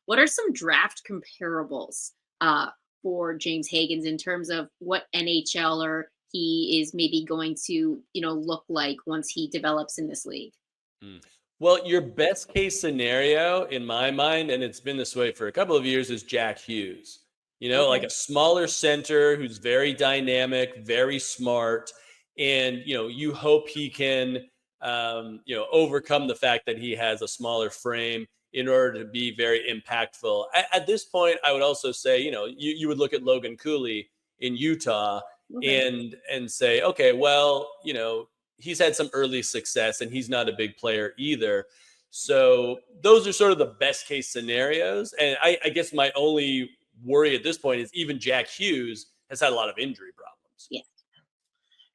what are some draft comparables for James Hagens in terms of what NHLer he is maybe going to, look like once he develops in this league? Mm. Well, your best case scenario in my mind, and it's been this way for a couple of years, is Jack Hughes. Like Okay. a smaller center who's very dynamic, very smart, and you hope he can, overcome the fact that he has a smaller frame in order to be very impactful. At this point, I would also say, you would look at Logan Cooley in Utah Okay. and say, okay, well, he's had some early success and he's not a big player either. So those are sort of the best case scenarios. And I guess my only worry at this point is even Jack Hughes has had a lot of injury problems. Yeah.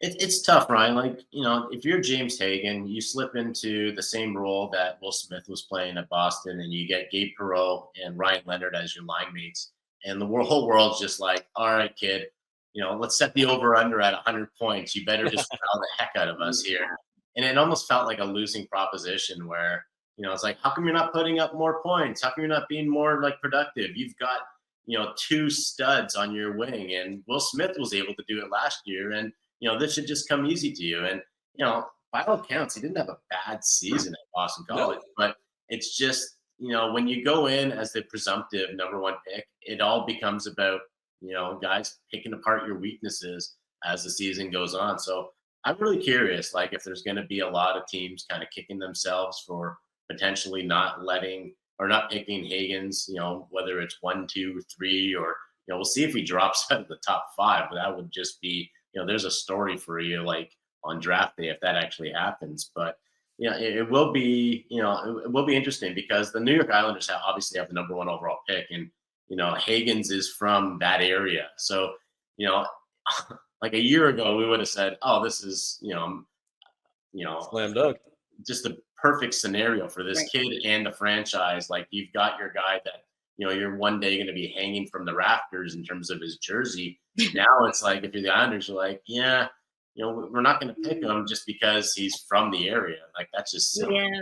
It's tough, Ryan. Like, if you're James Hagen, you slip into the same role that Will Smith was playing at Boston, and you get Gabe Perreault and Ryan Leonard as your line mates. And the whole world's just like, all right, kid, let's set the over under at 100 points. You better just foul the heck out of us here. And it almost felt like a losing proposition where, it's like, how come you're not putting up more points? How come you're not being more like productive? You've got, two studs on your wing, and Will Smith was able to do it last year. And this should just come easy to you. And, by all accounts, he didn't have a bad season at Boston College, No. but it's just, when you go in as the presumptive number one pick, it all becomes about, guys picking apart your weaknesses as the season goes on. So I'm really curious, like, if there's going to be a lot of teams kind of kicking themselves for potentially not letting or not picking Hagens, whether it's 1, 2, 3, or, we'll see if he drops out of the top 5, but that would just be, there's a story for you, like on draft day, if that actually happens. But it will be, it will be interesting because the New York Islanders obviously have the number 1 overall pick, and Hagens is from that area. So like a year ago, we would have said, oh, this is Slam dunk. just the perfect scenario for this Right. kid and the franchise. Like, you've got your guy that you're one day going to be hanging from the rafters in terms of his jersey. Now it's like, if you're the Islanders, you're like, yeah, we're not going to pick him just because he's from the area. Like, that's just silly. Yeah.